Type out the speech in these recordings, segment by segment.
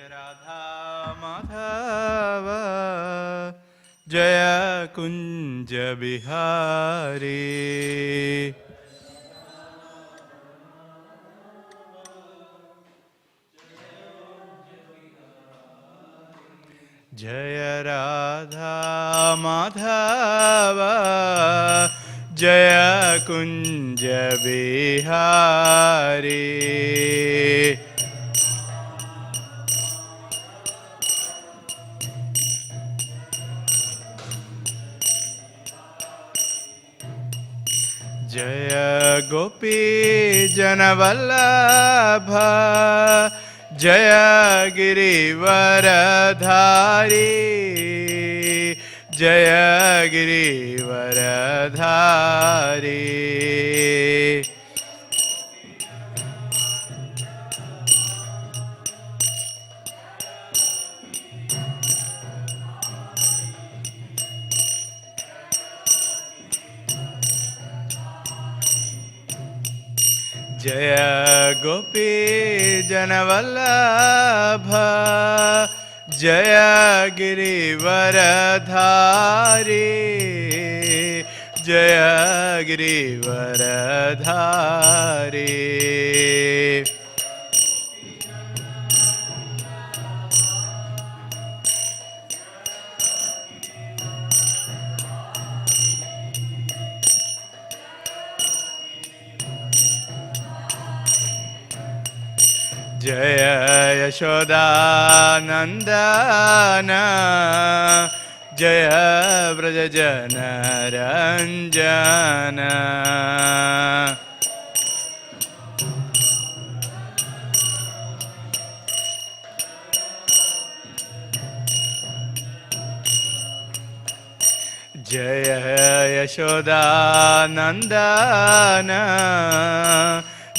Radha Madhava Jaya Kunja Bihari Jaya Radha Madhava Jaya Kunja Bihari Jaya Gopi Janavallabha Jaya Girivaradhari Jaya Girivaradhari Jaya Gopi Janavallabha Jaya Girivaradhari Jaya Girivaradhari Jaya Yashoda Nandana Jaya Vrajajana Ranjana Jaya Yashoda Nandana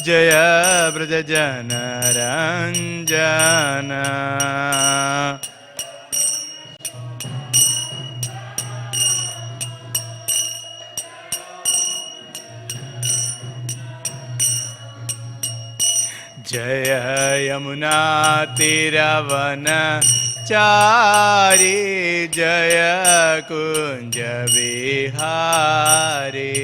Jaya Vrajajana Ranjana Jaya Yamuna Tiravana Chari Jaya Kunja Bihari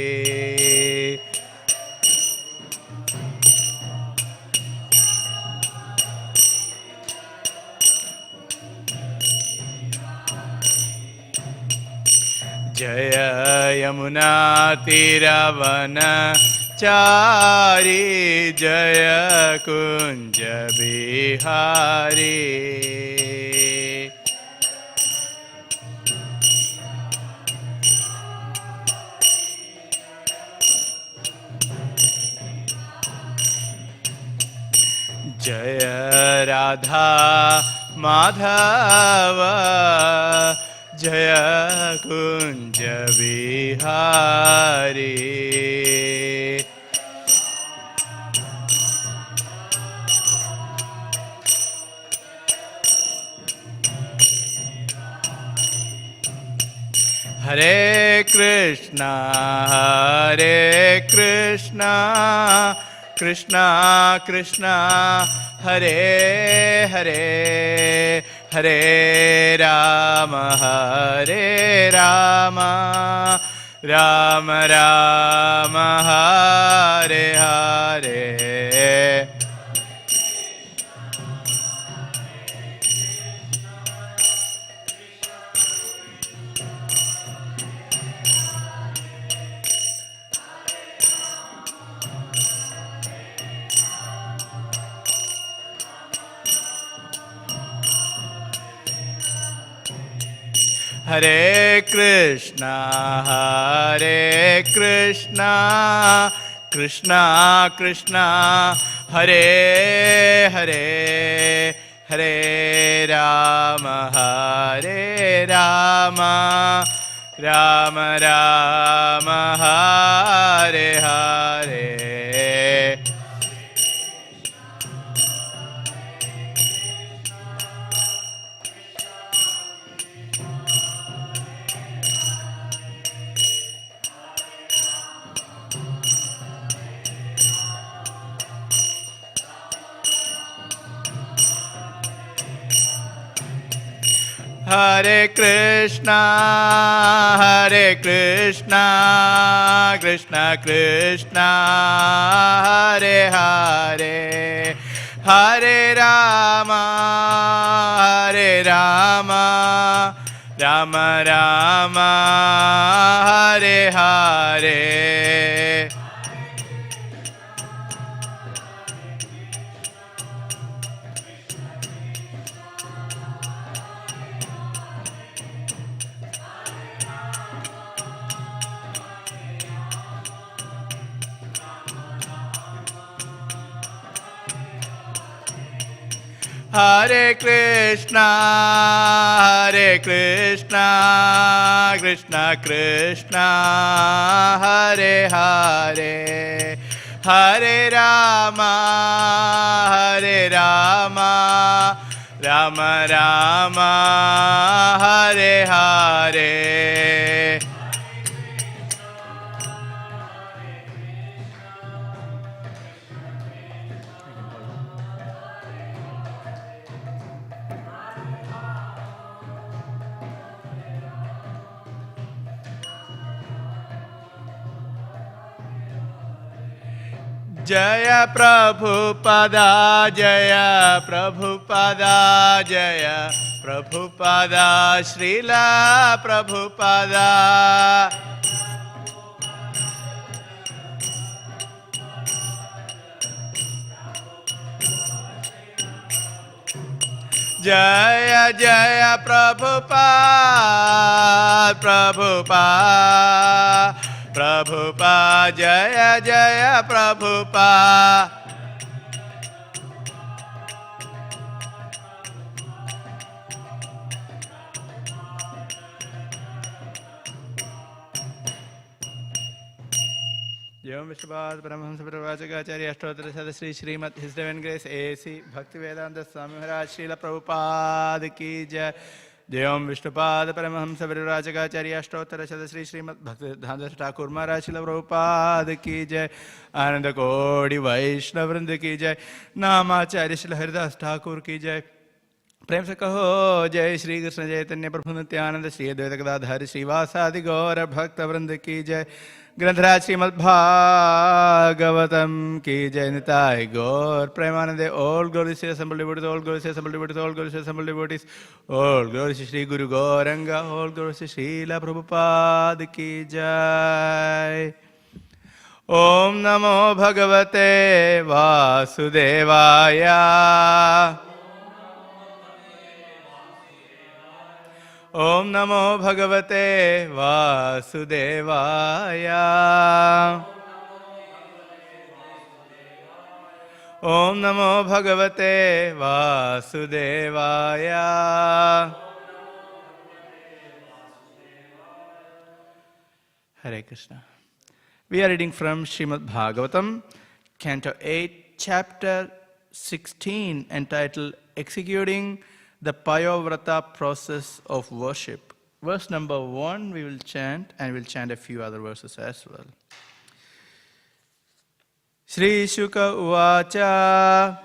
Jaya Yamuna Tiravana Chari Jaya Kunja Bihari Jaya Radha Madhava Jaya Kunja Bihari Hare Krishna Hare Krishna Krishna Krishna Hare Hare Hare Rama Hare Rama Rama Rama Hare Hare Hare Krishna Hare Krishna Krishna Krishna Hare Hare Hare Rama Hare Rama Rama Rama Hare Hare Hare Krishna, Krishna Krishna, Hare Hare, Hare Rama, Rama Rama, Hare Hare. Hare Krishna, Krishna Krishna, Hare Hare, Hare Rama, Rama Rama, Hare Hare. Jaya Prabhupada, Jaya Prabhupada, Jaya Prabhupada, Srila Prabhupada. Jaya Jaya Prabhupada, Prabhupada, Prabhupada, Jaya Jaya Prabhupada. Jai Vishwabad Paramahamsa Prabhupada Ashtottara Sadasri Śrīmad His Divine Grace A.C. Bhaktivedanta Swami Maharaj Srila Prabhupada Ki Jai. Jai Vishwabad Paramahamsa Prabhupada Ashtottara Sadasri Śrīmad Bhaktivedanta Thakur Maharaj Srila Prabhupada Ki Jai. Ananda Kodi Vaishnava Vrinda Ki Jai. Namacharya Srila Haridas Thakur Ki Jai. प्रेम से कहो जय श्री कृष्ण चैतन्य प्रभु नित्यानंद श्री अद्वैत गदाधर श्रीवासादि गौर भक्त वृंद की जय। ग्रंथराज श्रीमद् भागवतम की जय। निताय गौर प्रेमानंदे। All glories to assembled devotees, all glories to assembled devotees, all glories to assembled devotees, all glories to Shri Guru Gauranga, all glories to Srila Prabhupada की जय। ओम नमो भगवते वासुदेवाय। Om Namo Bhagavate Vasudevaya. Om Namo Bhagavate Vasudevaya. Hare Krishna. We are reading from Śrīmad Bhāgavatam, Canto 8, Chapter 16, entitled Executing the Payovrata process of worship. Verse number 1 we will chant, and we'll chant a few other verses as well. Shri Shuka Uvacha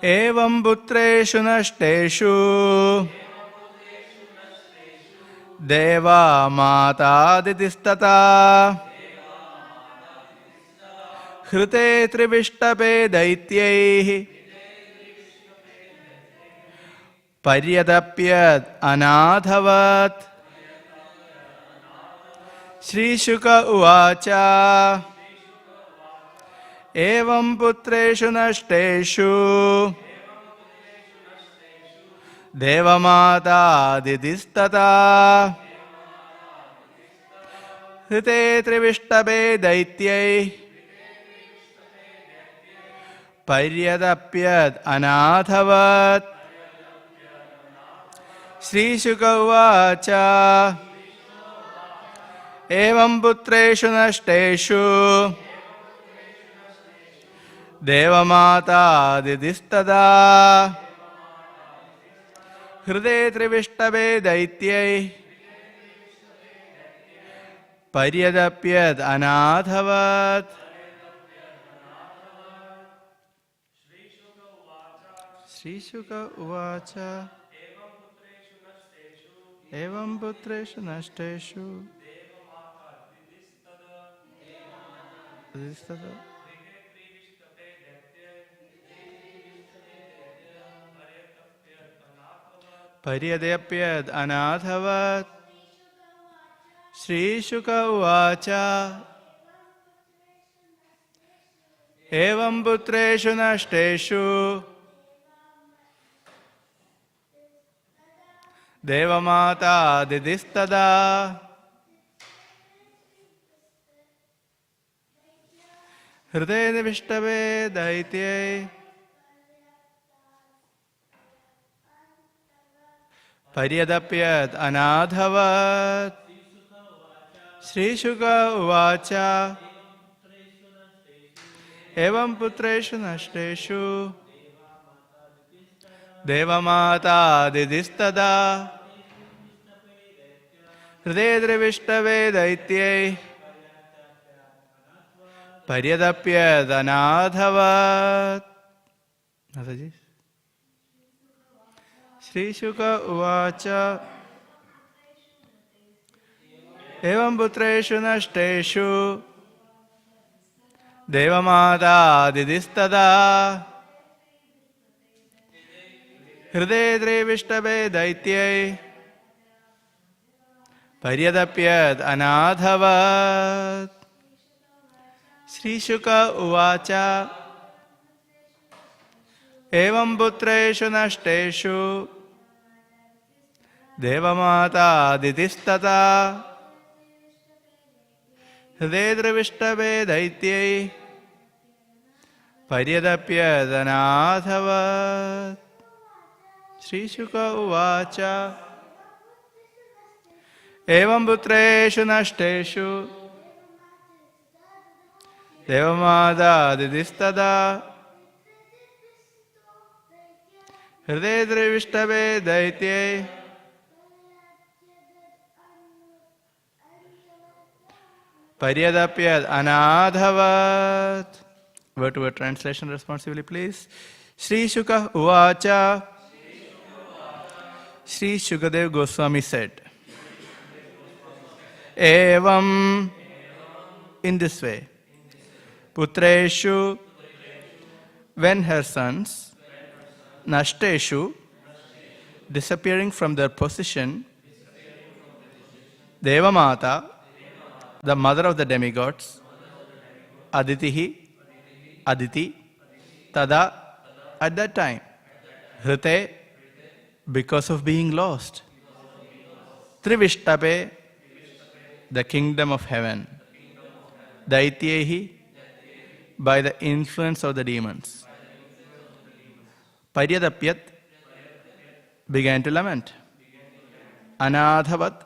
Evam Putreshu Nashteshu Deva Mata Aditistata Hrute Trivishtape Daityaihi Paryadapyad Anadhavat. Shri Shuka Uvacha Evam Putreshu Nashteshu Devamata Didistata Hrite Trivishtabe Daityai Paryadapyad Anadhavat. Shri Shuka Uvacha Evam Putreshu Nashteshu Devamata Didistada Hrude Trivishtabe Daityai Paryadapyad Anadhavat. Shri Shuka Uvacha evam putreshu nashteshu Adistada Paryadapyad anathavat Shri Shuka uvacha evam putreshu nashteshu Devamata didistada Hridaya vishtave daitye Paryadapyat anadhavat Shri Shuka uvacha evam putreshu nashteshu Devamata didistada Hridaya vishtave daitye Paryadapyat anadhavat Mataji Shri Shuka uvacha evam putreshu nashteshu Devamata didistada Hridaya vishtave daitye Paryadapyat anadhavat Shri Shuka uvacha evam putreshu nashteshu Devamata didistata Hridaya vishtave daitye Paryadapyat anadhavat Shri Shuka uvacha evam putreshu nashteshu Devamata didistada Hridaya vishtave daitye Paryadapyat anadhavat. Word-to-word translation responsibly, please. Shri Shuka uvacha. Shri Shukadev Goswami said, Evam, in this way, Putreshu, when her sons, Nashteshu, disappearing from their position, Devamata, the mother of the demigods, Aditi, Tada, at that time, Hrite, because of being lost, Trivishtape, the kingdom of heaven, Daityehi, by the influence of the demons, Paryadapyat, began to lament, Anadhavat,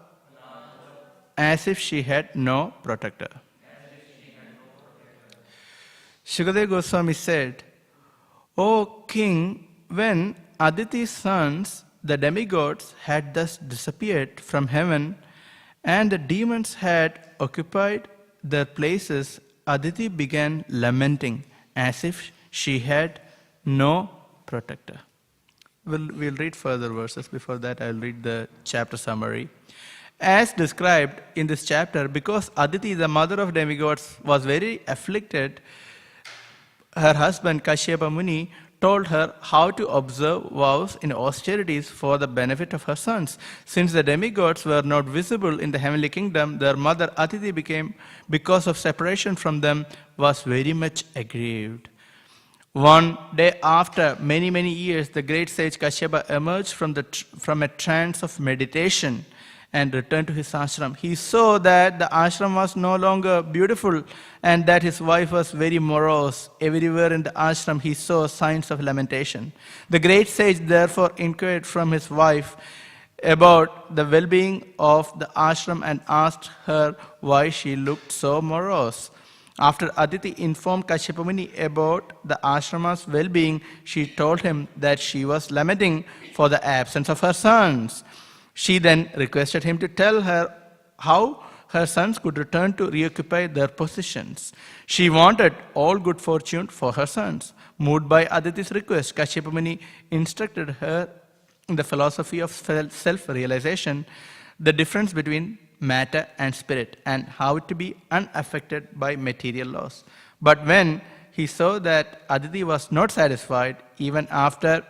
as if she had no protector. Shukadeva Goswami said, O king, when Aditi's sons, the demigods, had thus disappeared from heaven and the demons had occupied their places, Aditi began lamenting as if she had no protector. We'll read further verses. Before that, I'll read the chapter summary. As described in this chapter, because Aditi, the mother of demigods, was very afflicted, her husband Kashyapa Muni told her how to observe vows in austerities for the benefit of her sons. Since the demigods were not visible in the heavenly kingdom, their mother Aditi became, because of separation from them, was very much aggrieved. One day after many years, the great sage Kashyapa emerged from a trance of meditation and returned to his ashram. He saw that the ashram was no longer beautiful and that his wife was very morose. Everywhere in the ashram he saw signs of lamentation. The great sage therefore inquired from his wife about the well-being of the ashram and asked her why she looked so morose. After Aditi informed Kashyapa Muni about the ashrama's well-being, she told him that she was lamenting for the absence of her sons. She then requested him to tell her how her sons could return to reoccupy their positions. She wanted all good fortune for her sons. Moved by Aditi's request, Kashyapa Muni instructed her in the philosophy of self-realization. the difference between matter and spirit, and how to be unaffected by material laws. But when he saw that Aditi was not satisfied, even after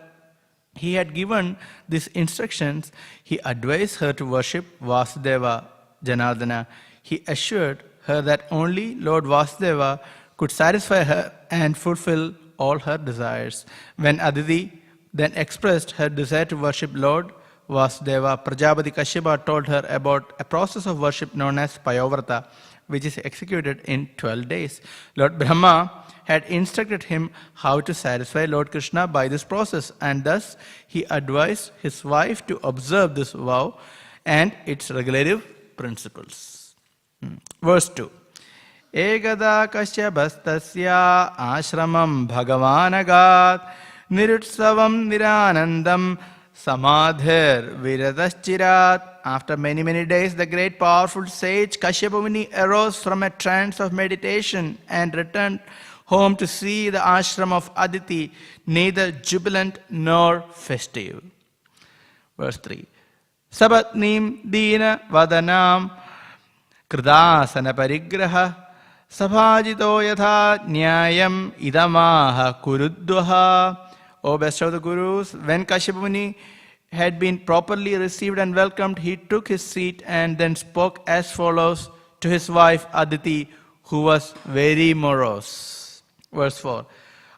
he had given these instructions, he advised her to worship Vasudeva Janardana. He assured her that only Lord Vasudeva could satisfy her and fulfill all her desires. When Aditi then expressed her desire to worship Lord Vasudeva, Prajapati Kashyapa told her about a process of worship known as Payovrata, which is executed in 12 days. Lord Brahma had instructed him how to satisfy Lord Krishna by this process, and thus he advised his wife to observe this vow and its regulative principles. Verse 2. Ekada Kashyapastasya ashramam bhagavanagat nirutsavam niranandam samadhir viradaschirat. After many days, the great powerful sage Kashyapa Muni arose from a trance of meditation and returned home to see the ashram of Aditi neither jubilant nor festive. Verse 3. Sabatnim dina vadanam kridasana parigraha sabhajito yatha nyayam idamaha kurudvaha. O best of the Gurus, when Kashyapa Muni had been properly received and welcomed, he took his seat and then spoke as follows to his wife Aditi, who was very morose. Verse 4.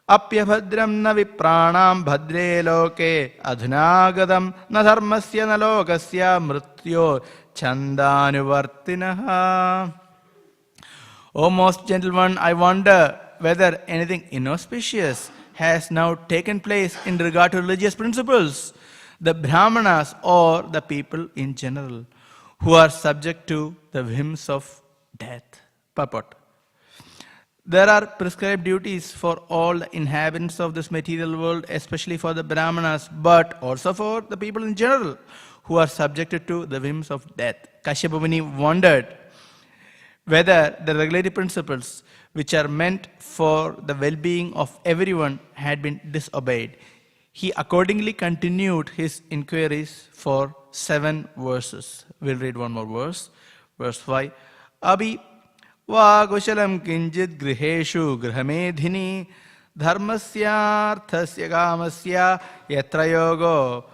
Apya bhadram na vipranam bhadre loke adhunagadam na dharmasya na lokasya mrityo chandanuvartinaha. O most gentle one, I wonder whether anything inauspicious has now taken place in regard to religious principles. The Brahmanas or the people in general who are subject to the whims of death. Purport. There are prescribed duties for all the inhabitants of this material world, especially for the Brahmanas, but also for the people in general who are subjected to the whims of death. Kashyapa Muni wondered whether the regulative principles which are meant for the well-being of everyone had been disobeyed. He accordingly continued his inquiries for 7 verses. We'll read one more verse. Verse 5. Abhi Vagushalam kinjit griheshu grihamedhini dharmasya kamasya yatra yogo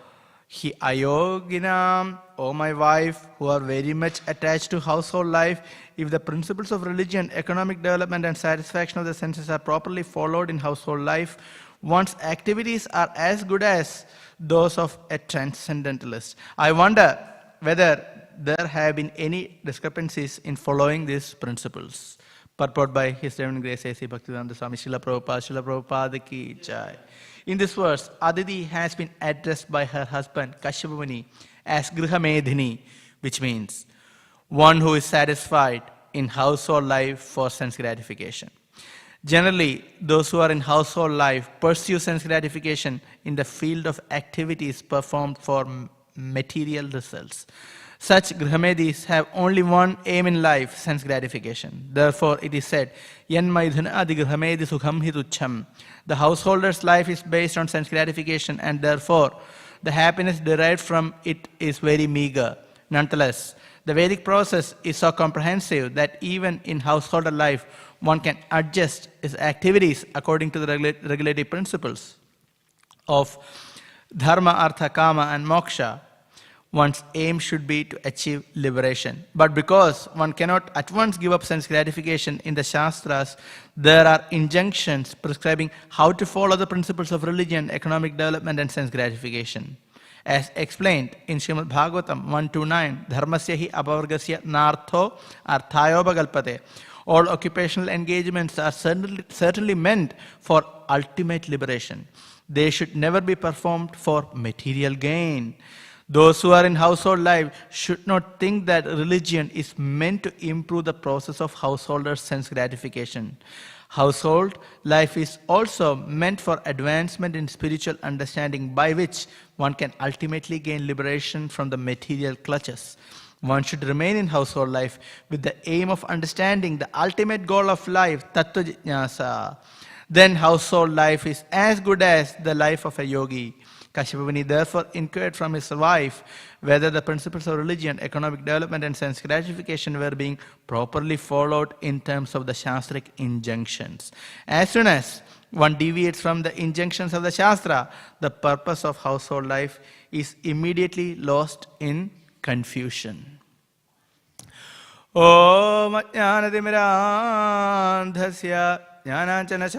hi ayoginam. O my wife, who are very much attached to household life, if the principles of religion, economic development and satisfaction of the senses are properly followed in household life, one's activities are as good as those of a transcendentalist. I wonder whether there have been any discrepancies in following these principles. Purport by His Divine Grace A.C. Bhaktivedanta Swami Srila Prabhupada ki jai. In this verse, Aditi has been addressed by her husband Kashyapa Muni as Grihamedhi, which means one who is satisfied in household life for sense gratification. Generally, those who are in household life pursue sense gratification in the field of activities performed for material results. Such Grihamedhis have only one aim in life, sense gratification. Therefore, it is said, Yan maidhana adi Grihamedhi sukham hitucham. The householder's life is based on sense gratification, and therefore, the happiness derived from it is very meager. Nonetheless, the Vedic process is so comprehensive that even in householder life, one can adjust his activities according to the regulative principles of dharma, artha, kama and moksha. One's aim should be to achieve liberation. But because one cannot at once give up sense gratification, in the Shastras, there are injunctions prescribing how to follow the principles of religion, economic development and sense gratification. As explained in Śrīmad Bhāgavatam 129, dharmasya hi apavargasya nartho arthayopagalpate. All occupational engagements are certainly meant for ultimate liberation. They should never be performed for material gain. Those who are in household life should not think that religion is meant to improve the process of householders' sense gratification. Household life is also meant for advancement in spiritual understanding, by which one can ultimately gain liberation from the material clutches. One should remain in household life with the aim of understanding the ultimate goal of life, tattva jñāsa. Then household life is as good as the life of a yogi. Kashyapa Muni therefore inquired from his wife whether the principles of religion, economic development and sense gratification were being properly followed in terms of the Shastric injunctions. As soon as one deviates from the injunctions of the Shastra, the purpose of household life is immediately lost in confusion. Om Jnanatimirandhasya Jnananjana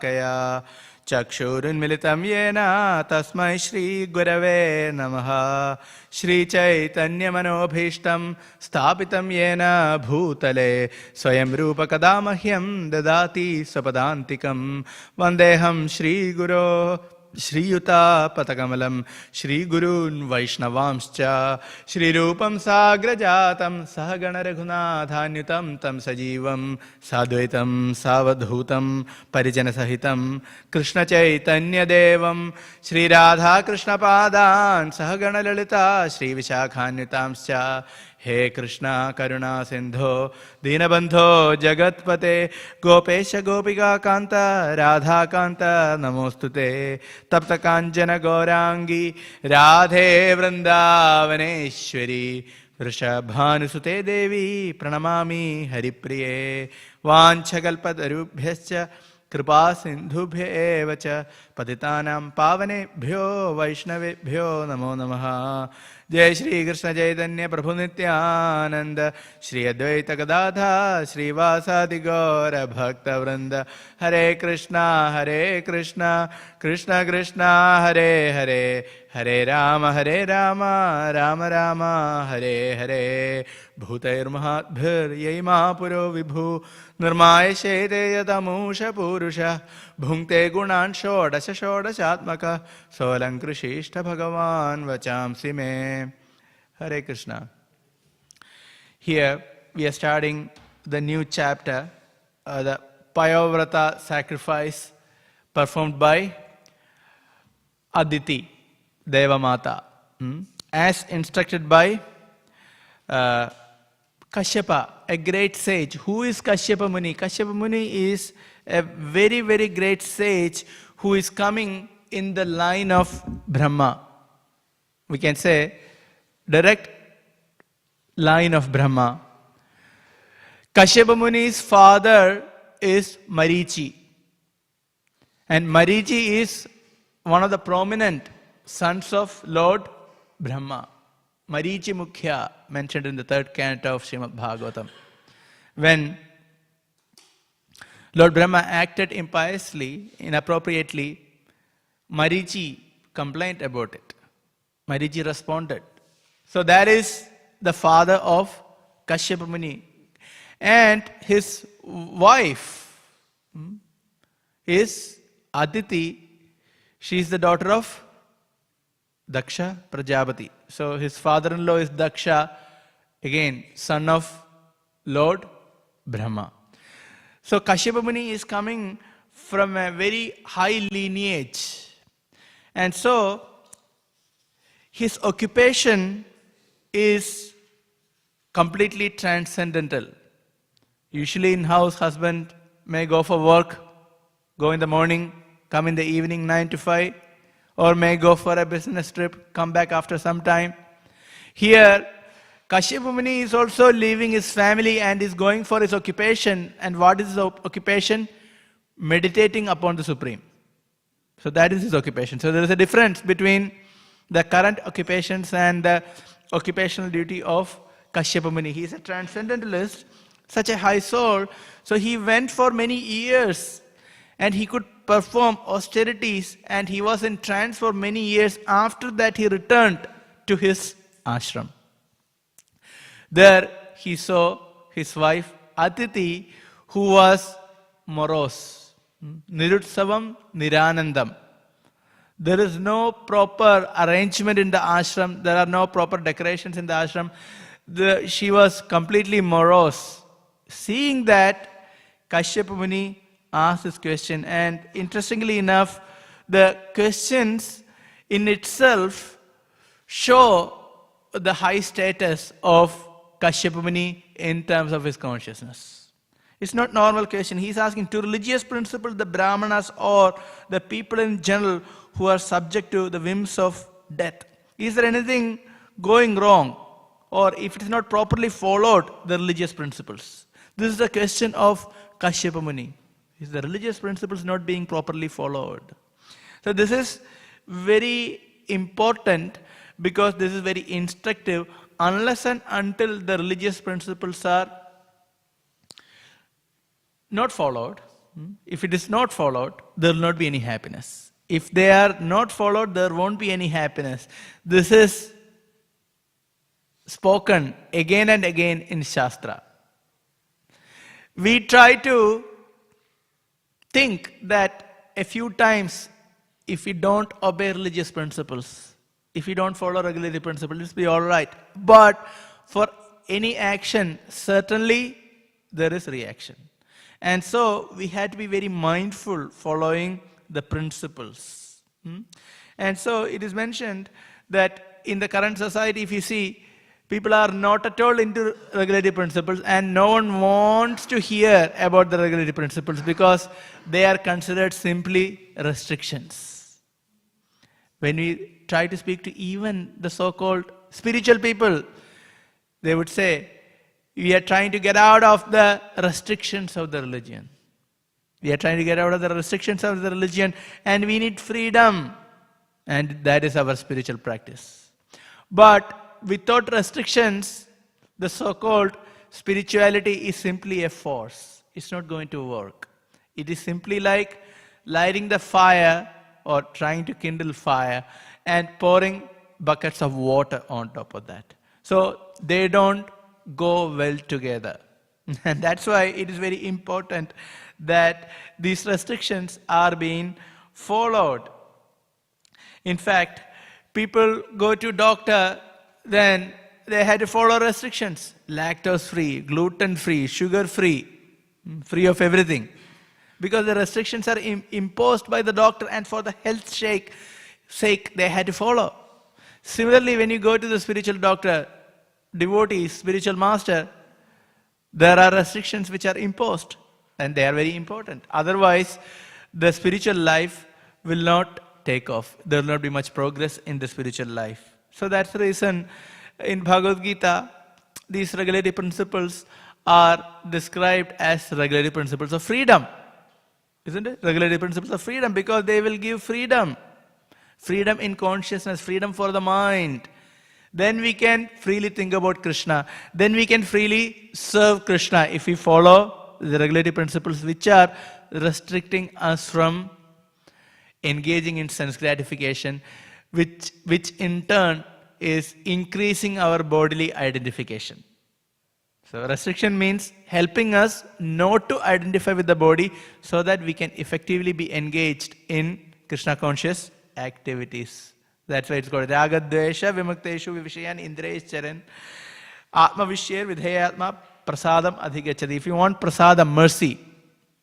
Shalakaya Chakshurunmilitam Yena Tasmai Shri Gurave Namaha Shri Chaitanya Manobhishtam Sthapitam Yena Bhutale Swayam Rupa Kadamahyam Dadati Sapadantikam Vandeham Shri Guru Shri Yuta Patakamalam Shri Gurun Vaishnavamscha Shri Rupam Sagrajatam Sahagana Raghunathanutam Tam Sajivam Sadvaitam Savadhutam Parijana Sahitam Krishna Chaitanya Devam Shri Radha Krishna Padan Sahagana Lalita Shri Vishakhanutamscha He Krishna Karuna Sindho Dinabandho Jagatpate Gopesha Gopika Kanta Radha Kanta Namostute Tapta Kanjana Gaurangi Radhe Vrindavaneshwari Vrishabhanusute Devi Pranamami Haripriye Vanchakalpatarubhyascha Kripa Sindhubhya evacha Patitanam Pavanebhyo Vaishnavebhyo Namo Namaha Jai Shri Krishna Chaitanya Prabhu Nityananda Shri Advaita Gadadha Shri Vasadi Gaura Bhakta Vrinda Hare Krishna Krishna Krishna Hare Hare Hare Rama Rama Rama Hare Hare Bhutair Mahatbhir Yaima Puro Vibhu Nirmaya Shete Yatamusha Purusha Bhungte Gunan Shodashatmaka Solankrishishta Bhagavan Vachamsi Me. Hare Krishna. Here we are starting the new chapter, the Payavrata sacrifice performed by Aditi, Deva Mata, as instructed by Kashyapa, a great sage. Who is Kashyapa Muni? Kashyapa Muni is a very, very great sage who is coming in the line of Brahma. We can say direct line of Brahma. Kashyapa Muni's father is Marichi. And Marichi is one of the prominent sons of Lord Brahma. Marichi Mukhya, mentioned in the 3rd canto of Śrīmad Bhāgavatam. When Lord Brahma acted impiously, inappropriately, Marichi complained about it. Marichi responded. So that is the father of Kashyapa Muni. And his wife is Aditi. She is the daughter of Daksha Prajapati. So his father-in-law is Daksha, again son of Lord Brahma. So Kashyapa Muni is coming from a very high lineage. And so his occupation is completely transcendental. Usually in-house husband may go for work, go in the morning, come in the evening 9 to 5, or may go for a business trip, come back after some time. Here, Kashyapa Muni is also leaving his family and is going for his occupation. And what is his occupation? Meditating upon the Supreme. So that is his occupation. So there is a difference between the current occupations and the occupational duty of Kashyapa Muni. He is a transcendentalist, such a high soul. So he went for many years and he could perform austerities, and he was in trance for many years. After that he returned to his ashram. There he saw his wife Aditi, who was morose. Nirutsavam Niranandam. There is no proper arrangement in the ashram. There are no proper decorations in the ashram. She was completely morose. Seeing that, Kashyapa Muni asked this question, and interestingly enough, the questions in itself show the high status of Kashyapa Muni in terms of his consciousness. It's not normal question. He's asking, to religious principles, the Brahmanas or the people in general who are subject to the whims of death. Is there anything going wrong? Or if it is not properly followed, the religious principles? This is the question of Kashyapa Muni. Is the religious principles not being properly followed? So this is very important because this is very instructive. Unless and until the religious principles are not followed, if it is not followed, there will not be any happiness. If they are not followed, there won't be any happiness. This is spoken again and again in Shastra. We try to think that a few times, if we don't obey religious principles, if we don't follow regulatory principles, it'll be all right. But for any action, certainly there is reaction. And so we had to be very mindful following the principles. And so it is mentioned that in the current society, if you see, people are not at all into regulatory principles, and no one wants to hear about the regulatory principles because they are considered simply restrictions. When we try to speak to even the so-called spiritual people, they would say, we are trying to get out of the restrictions of the religion. We are trying to get out of the restrictions of the religion, and we need freedom. And that is our spiritual practice. But without restrictions, the so-called spirituality is simply a force. It's not going to work. It is simply like lighting the fire or trying to kindle fire and pouring buckets of water on top of that. So they don't go well together. And that's why it is very important that these restrictions are being followed. In fact, people go to doctor, then they had to follow restrictions. Lactose-free, gluten-free, sugar-free, free of everything. Because the restrictions are imposed by the doctor, and for the health sake, they had to follow. Similarly, when you go to the spiritual doctor, devotee, spiritual master, there are restrictions which are imposed, and they are very important. Otherwise, the spiritual life will not take off. There will not be much progress in the spiritual life. So that's the reason in Bhagavad Gita, these regulatory principles are described as regulatory principles of freedom. Isn't it? Regulatory principles of freedom, because they will give freedom. Freedom in consciousness, freedom for the mind. Then we can freely think about Krishna. Then we can freely serve Krishna if we follow the regulatory principles which are restricting us from engaging in sense gratification, which in turn is increasing our bodily identification. So restriction means helping us not to identify with the body so that we can effectively be engaged in Krishna conscious activities. That's why it's called Raga Dvesha Vimukteshu Vivishayan Indresh Charan Atma Vishyer Vidheya Atma Prasadam Adhigachadi. If you want prasadam, mercy,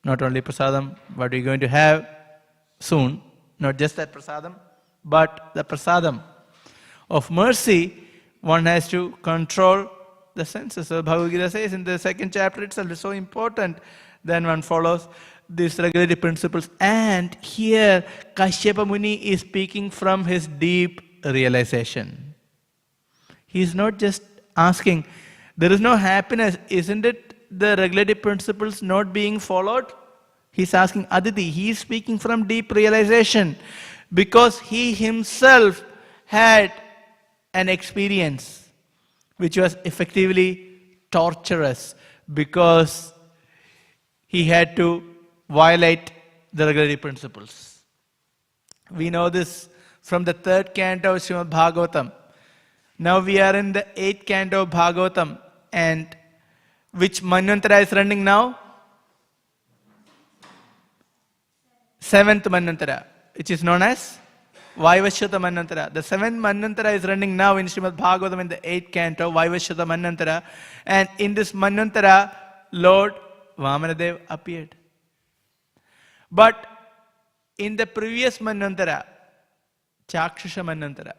not only prasadam, what we're going to have soon, not just that prasadam, but the prasadam of mercy, one has to control the senses. So Bhagavad Gita says in the second chapter itself, it's so important. Then one follows these regulatory principles. And here Kashyapa Muni is speaking from his deep realization. He is not just asking, there is no happiness, isn't it the regulatory principles not being followed? He's asking Aditi. He is speaking from deep realization because he himself had an experience which was effectively torturous because he had to violate the regulatory principles. We know this from the third canto of Śrīmad Bhāgavatam. Now we are in the 8th canto of Bhagavatam, and which Manvantara is running now? 7th Manvantara, which is known as Vaivashyata Manvantara. The 7th Manvantara is running now in Śrīmad Bhāgavatam in the 8th canto, Vaivashyata Manvantara. And in this Manvantara, Lord Vamanadev appeared. But in the previous Manvantara, Chakshusha Manvantara,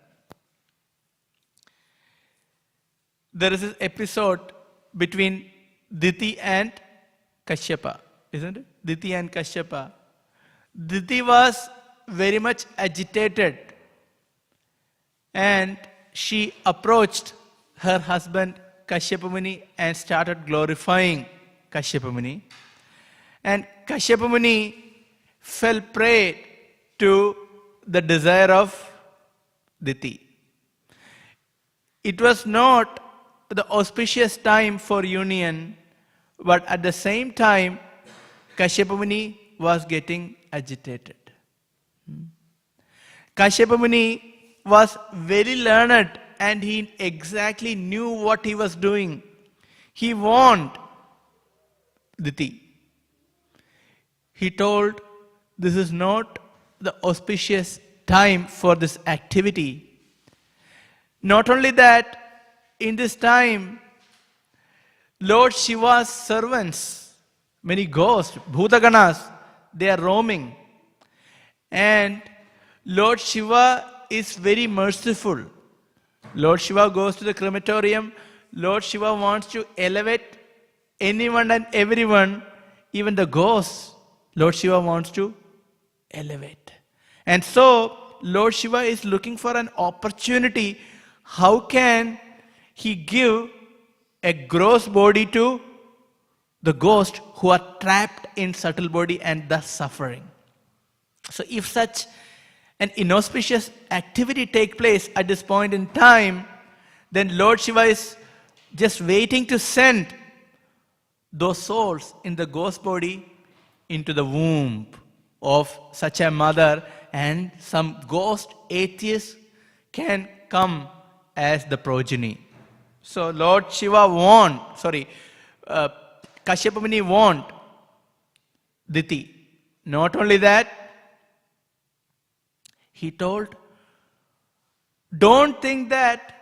there is this episode between Aditi and Kashyapa, isn't it? Aditi and Kashyapa. Aditi was very much agitated, and she approached her husband Kashyapa Muni and started glorifying Kashyapa Muni. And Kashyapa Muni fell prey to the desire of Aditi. It was not the auspicious time for union, but at the same time, Kashyapa Muni was getting agitated. Kashyapa Muni was very learned and he exactly knew what he was doing. He warned Aditi. He told, this is not the auspicious time for this activity. Not only that, in this time, Lord Shiva's servants, many ghosts, Bhutaganas, they are roaming. And Lord Shiva is very merciful. Lord Shiva goes to the crematorium. Lord Shiva wants to elevate anyone and everyone, even the ghosts. Lord Shiva wants to elevate. And so, Lord Shiva is looking for an opportunity. How can he give a gross body to the ghosts who are trapped in subtle body and thus suffering? So if such an inauspicious activity take place at this point in time, then Lord Shiva is just waiting to send those souls in the ghost body into the womb of such a mother, and some ghost atheist can come as the progeny. So Lord Shiva warned, Kashyapa Muni warned Aditi. Not only that, he told, don't think that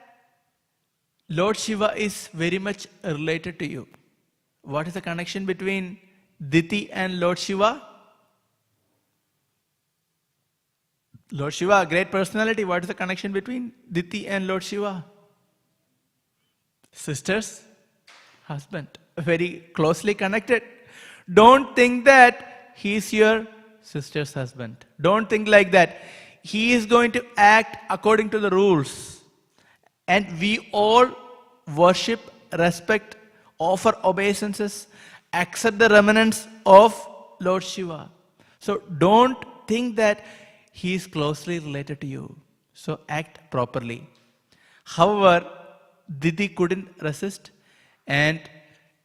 Lord Shiva is very much related to you. What is the connection between Aditi and Lord Shiva? Lord Shiva, great personality. What is the connection between Aditi and Lord Shiva? Sisters, husband, very closely connected. Don't think that he is your sister's husband. Don't think like that. He is going to act according to the rules. And we all worship, respect, offer obeisances, accept the remnants of Lord Shiva. So don't think that he is closely related to you. So act properly. However, Aditi couldn't resist, and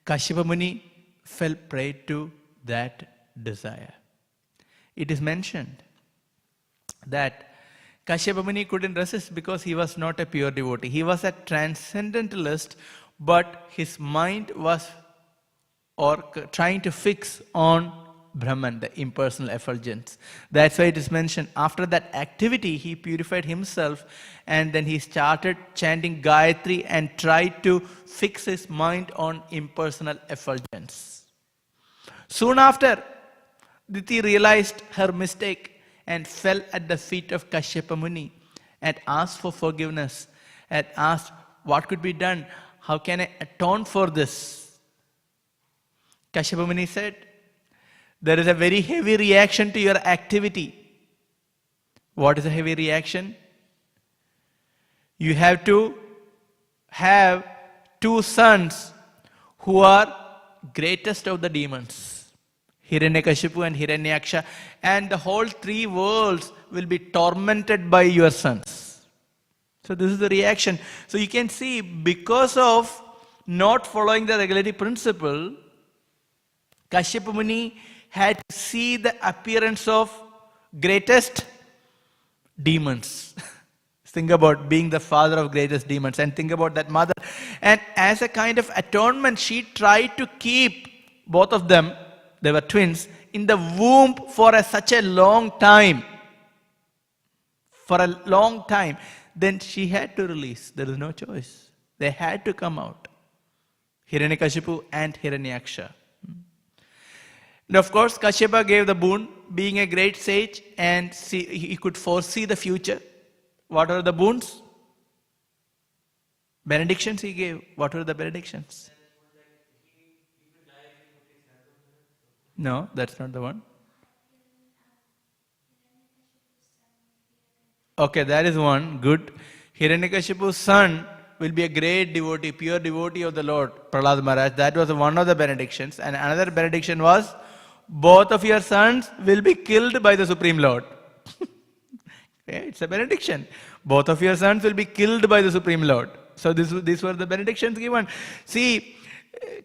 Kashyapa Muni fell prey to that desire. It is mentioned that Kashyapa Muni couldn't resist because he was not a pure devotee. He was a transcendentalist, but his mind was trying to fix on Brahman, the impersonal effulgence. That's why it is mentioned, after that activity, he purified himself and then he started chanting Gayatri and tried to fix his mind on impersonal effulgence. Soon after, Aditi realized her mistake and fell at the feet of Kashyapa Muni and asked for forgiveness and asked, what could be done? How can I atone for this? Kashyapa Muni said, there is a very heavy reaction to your activity. What is a heavy reaction? You have to have two sons who are greatest of the demons, Hiranyakashipu and Hiranyaksha, and the whole three worlds will be tormented by your sons. So this is the reaction. So you can see, because of not following the regularity principle, Kashyapa Muni had to see the appearance of greatest demons. Think about being the father of greatest demons and think about that mother. And as a kind of atonement, she tried to keep both of them, they were twins, in the womb for such a long time. For a long time. Then she had to release. There is no choice. They had to come out. Hiranyakashipu and Hiranyaksha. And of course, Kashyapa gave the boon, being a great sage, and he could foresee the future. What are the boons? Benedictions he gave. What were the benedictions? No, that's not the one. Okay, that is one. Good. Hiranyakashipu's son will be a great devotee, pure devotee of the Lord, Prahlad Maharaj. That was one of the benedictions. And another benediction was, both of your sons will be killed by the Supreme Lord. It's a benediction. Both of your sons will be killed by the Supreme Lord. So these were the benedictions given. See,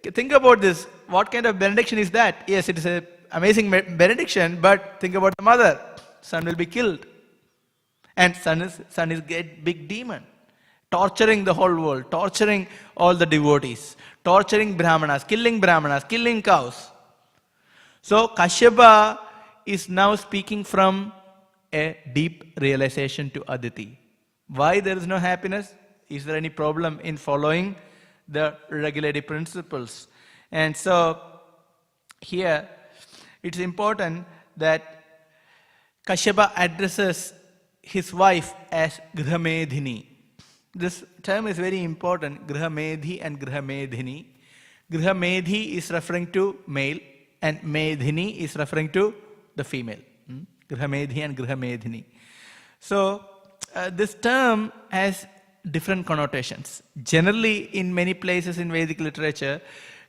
think about this. What kind of benediction is that? Yes, it is an amazing benediction, but think about the mother. Son will be killed. And son is a big demon, torturing the whole world, torturing all the devotees, torturing brahmanas, killing cows. So Kashyapa is now speaking from a deep realization to Aditi. Why there is no happiness? Is there any problem in following the regulatory principles? And so here it's important that Kashyapa addresses his wife as Grihamedhi. This term is very important, Grihamedhi and Grihamedhi. Grihamedhi is referring to male and Medhini is referring to the female. Grihamedhi and Grihamedhi. So this term has different connotations. Generally, in many places in Vedic literature,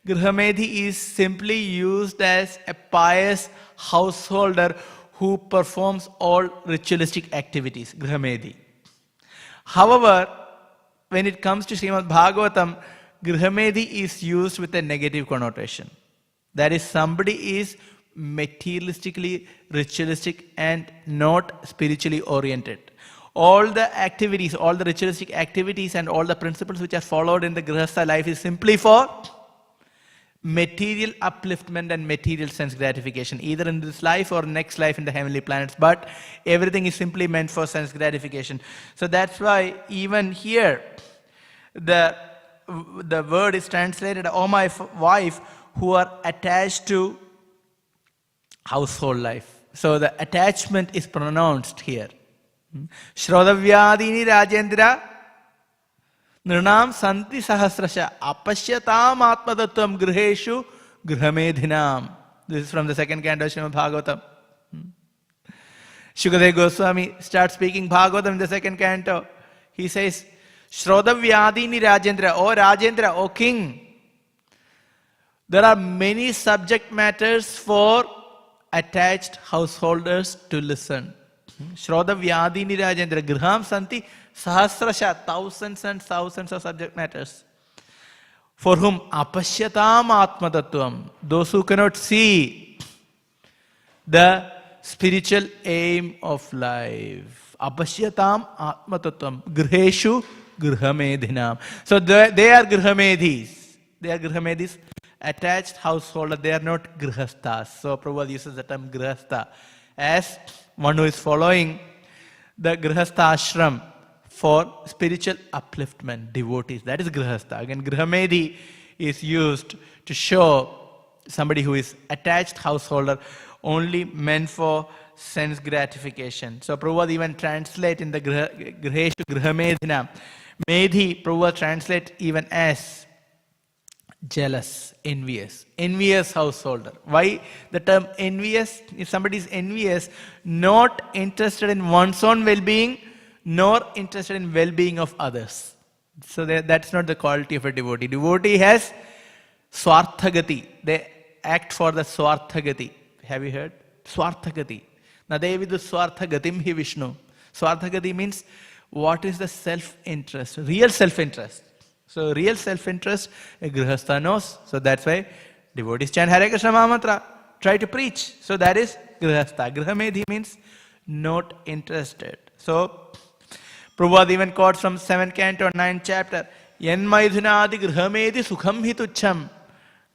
Grihamedhi is simply used as a pious householder who performs all ritualistic activities, Grihamedhi. However, when it comes to Śrīmad Bhāgavatam, Grihamedhi is used with a negative connotation. That is, somebody is materialistically ritualistic and not spiritually oriented. All the activities, all the ritualistic activities and all the principles which are followed in the Grihastha life is simply for material upliftment and material sense gratification, either in this life or next life in the heavenly planets. But everything is simply meant for sense gratification. So that's why even here the word is translated, "Oh my wife who are attached to household life." So the attachment is pronounced here. Shrodavyadini Rajendra Nirnam Santi Sahasrasha Apashyatam Atmadattvam Griheshu Grihamedhinam. This is from the second canto of Śrīmad Bhāgavatam. Shukadeva Goswami starts speaking Bhagavatam in the second canto. He says, Shrodavyadini Rajendra, O Rajendra, O king, there are many subject matters for attached householders to listen. Shrodavyadini Rajendra, Griham Santi Sahasrasha, thousands and thousands of subject matters. For whom apashyatam atmatattvam, those who cannot see the spiritual aim of life. Apashyatam atmatattvam, griheshu grihamedhinam. So they are grihamedhis. They are grihamedhis, attached householder. They are not grihasthas. So Prabhupada uses the term grihastha as one who is following the Grihastha ashram for spiritual upliftment, devotees. That is Grihastha. Again, Grihamedhi is used to show somebody who is attached householder, only meant for sense gratification. So Prabhupada even translate in the Griheshu Grihamedhina. Medhi, Prabhupada translate even as jealous, envious householder. Why the term envious? If somebody is envious, not interested in one's own well-being, nor interested in well-being of others. So that's not the quality of a devotee. Devotee has swarthagati. They act for the swarthagati. Have you heard? Swarthagati. Nadevidu swarthagatim hi Vishnu. Swarthagati means what is the self-interest, real self-interest. So real self-interest, a Grihastha knows. So that's why devotees chant Hare Krishna Mahamantra, try to preach. So that is Grihastha. Grihamedhi means not interested. So Prabhupada even quotes from 7th canto, 9th chapter, Yen maidhunadi grihamedhi sukham hi tuchham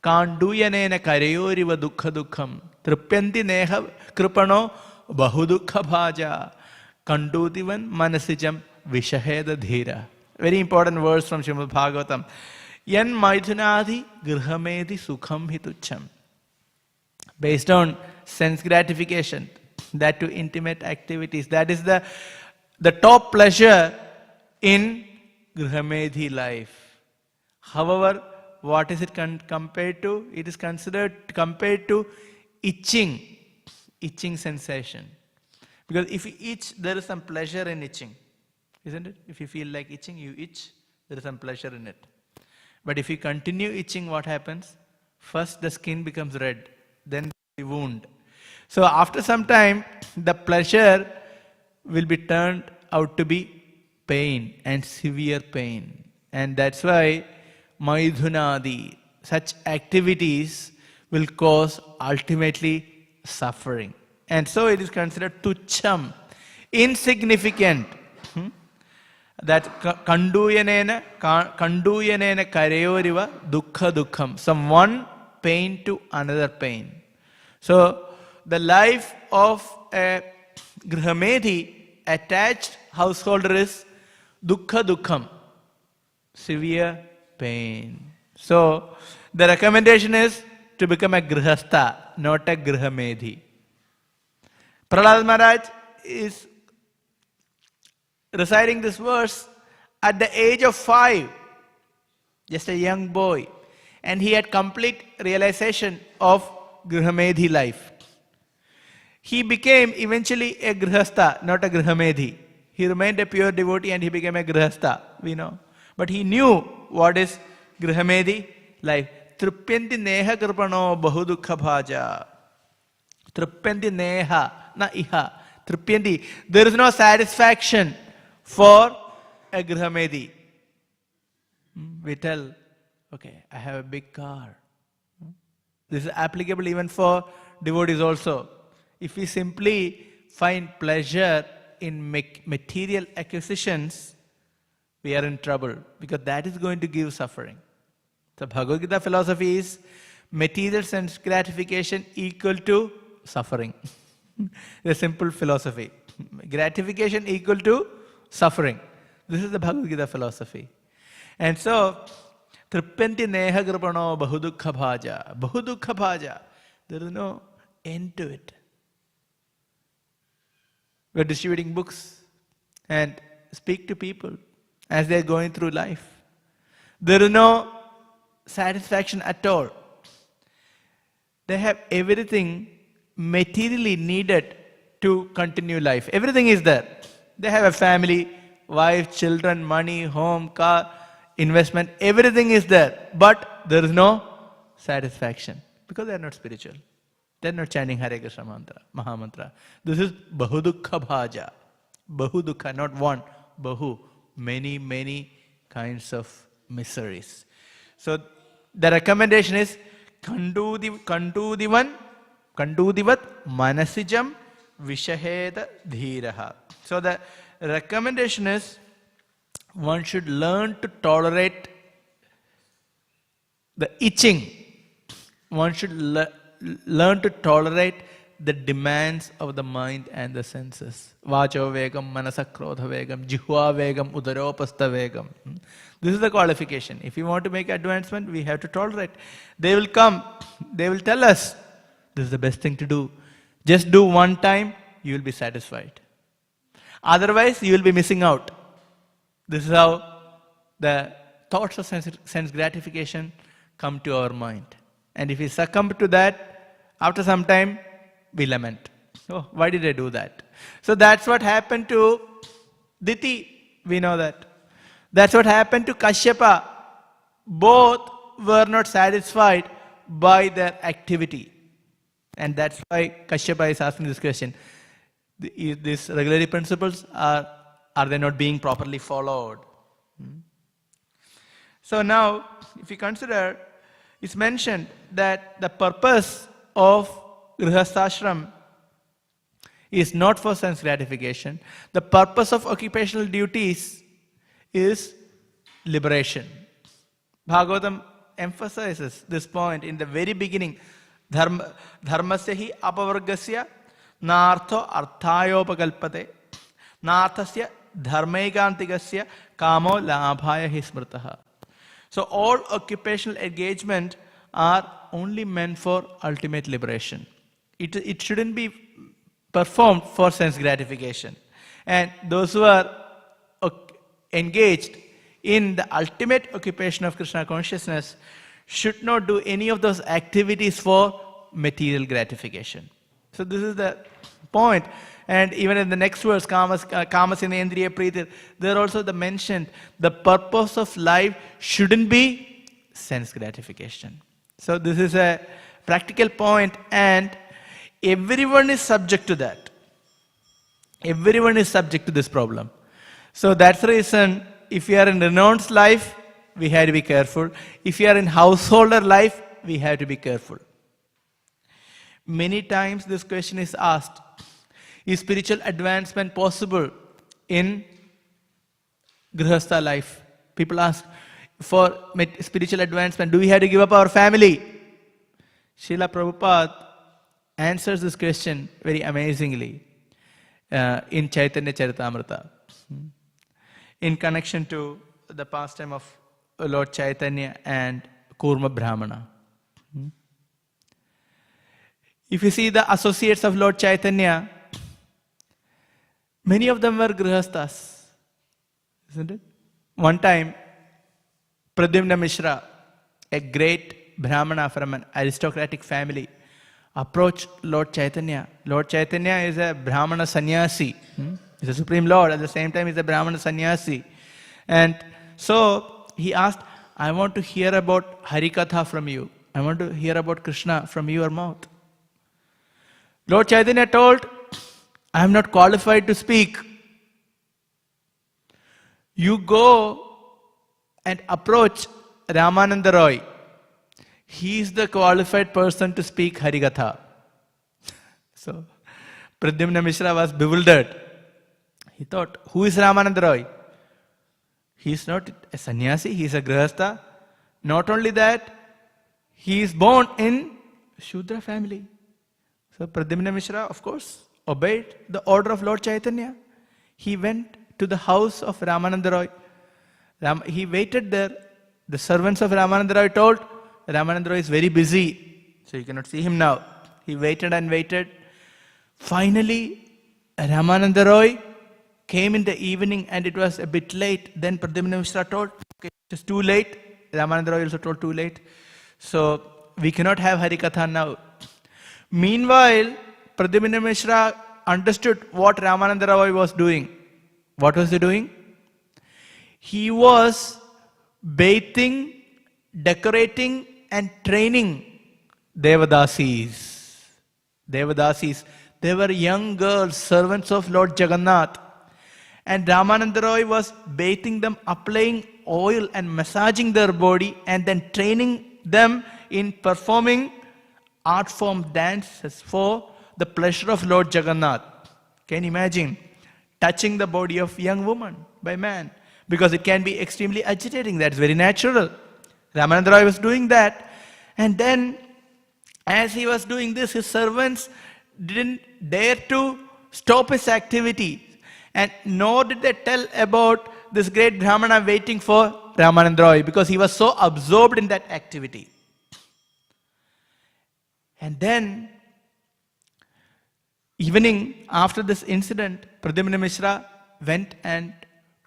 kanduyanena karayoriva dukkha dukkham tripyanti neha kripano bahudukha bhaja kandutivan manasijam vishaheda dhira. Very important verse from Śrīmad Bhāgavatam. Yan maidhunadi grihamedhi sukham hi tuchham. Based on sense gratification, that to intimate activities, that is the top pleasure in Grihamedhi life. However, what is it compared to? It is considered compared to itching sensation. Because if you itch, there is some pleasure in itching. Isn't it? If you feel like itching, you itch, there is some pleasure in it. But if you continue itching, what happens? First the skin becomes red, then the wound. So after some time, the pleasure will be turned out to be pain and severe pain. And that's why Maidhunadi, such activities will cause ultimately suffering. And so it is considered tucham, insignificant. That kanduyanena kareyoriva dukkha dukkham. From one pain to another pain. So the life of a Grihamedhi, attached householder, is dukkha dukkham, severe pain. So the recommendation is to become a Grihastha, not a Grihamedhi. Prahlad Maharaj is reciting this verse at the age of 5, just a young boy, and he had complete realization of Grihamedhi life. He became eventually a Grihastha, not a Grihamedhi. He remained a pure devotee and he became a Grihastha, we know. But he knew what is Grihamedhi life. Tripyanti neha kripano bahudukha bhaja. Tripyanti neha, na iha. Tripyanti. There is no satisfaction for a Grihamedhi. We tell, okay, I have a big car. This is applicable even for devotees also. If we simply find pleasure in material acquisitions, we are in trouble, because that is going to give suffering. The Bhagavad Gita philosophy is material sense gratification equal to suffering. The simple philosophy. Gratification equal to suffering. This is the Bhagavad Gita philosophy. And so, Tripyanti neha kripano bahudukha bhaja. Bahudukha bhaja. There is no end to it. We are distributing books and speak to people as they are going through life. There is no satisfaction at all. They have everything materially needed to continue life. Everything is there. They have a family, wife, children, money, home, car, investment. Everything is there. But there is no satisfaction because they are not spiritual. They are not chanting Hare Krishna mantra, Mahamantra. This is Bahudukha Bhaja. Bahudukha, not one. Bahu. Many, many kinds of miseries. So the recommendation is Kandudivat Manasijam Vishaheda Dhiraha. So the recommendation is one should learn to tolerate the itching. One should learn to tolerate the demands of the mind and the senses. Vacho vegam, manasa krodha vegam, jihva vegam, udaropastha vegam. This is the qualification. If you want to make advancement, we have to tolerate. They will come, they will tell us, this is the best thing to do. Just do one time, you will be satisfied. Otherwise, you will be missing out. This is how the thoughts of sense gratification come to our mind. And if we succumb to that, after some time, we lament. Oh, why did I do that? So that's what happened to Aditi. We know that. That's what happened to Kashyapa. Both were not satisfied by their activity. And that's why Kashyapa is asking this question. These regulatory principles, are they not being properly followed? So now, if you consider, it's mentioned that the purpose of Grihasthashram is not for sense gratification. The purpose of occupational duties is liberation. Bhagavatam emphasizes this point in the very beginning. Dharmasya hi apavargasya nartho arthayopakalpate narthasya dharmaikantigasya kamo labhaya hi smritaha. So all occupational engagement are only meant for ultimate liberation. It shouldn't be performed for sense gratification. And those who are engaged in the ultimate occupation of Krishna consciousness should not do any of those activities for material gratification. So this is the point. And even in the next verse, Kamasindriyendriya Priti, there also the mentioned, the purpose of life shouldn't be sense gratification. So this is a practical point, and everyone is subject to that. Everyone is subject to this problem. So that's the reason, if you are in renounced life, we have to be careful. If you are in householder life, we have to be careful. Many times this question is asked, is spiritual advancement possible in Grihastha life? People ask, for spiritual advancement, do we have to give up our family? Srila Prabhupada answers this question very amazingly in Chaitanya Charitamrita, in connection to the pastime of Lord Chaitanya and Kurma Brahmana. If you see the associates of Lord Chaitanya, many of them were Grihasthas, isn't it? One time, Pradyumna Mishra, a great Brahmana from an aristocratic family, approached Lord Chaitanya. Lord Chaitanya is a Brahmana sannyasi. He's a Supreme Lord. At the same time, he's a Brahmana sannyasi. And so he asked, I want to hear about Harikatha from you. I want to hear about Krishna from your mouth. Lord Chaitanya told, I am not qualified to speak. You go and approach Ramananda Roy. He is the qualified person to speak Harikatha. So, Pradyumna Mishra was bewildered. He thought, who is Ramananda Roy? He is not a sannyasi, he is a Grihastha. Not only that, he is born in Shudra family. So Pradyumna Mishra, of course, obeyed the order of Lord Chaitanya. He went to the house of Ramananda Roy. He waited there. The servants of Ramananda Roy told, Ramananda Roy is very busy, so you cannot see him now. He waited and waited. Finally, Ramananda Roy came in the evening and it was a bit late. Then Pradyumna Mishra told, okay, it's too late. Ramananda Roy also told too late. So we cannot have Harikatha now. Meanwhile, Pradyumna Mishra understood what Ramananda Roy was doing. What was he doing? He was bathing, decorating and training Devadasis. Devadasis. They were young girls, servants of Lord Jagannath. And Ramananda Roy was bathing them, applying oil and massaging their body and then training them in performing art form dances for the pleasure of Lord Jagannath. Can you imagine? Touching the body of young woman by man. Because it can be extremely agitating. That's very natural. Ramananda Roy was doing that. And then, as he was doing this, his servants didn't dare to stop his activity. And nor did they tell about this great Brahmana waiting for Ramananda Roy, because he was so absorbed in that activity. And then, evening after this incident, Pradyumna Mishra went and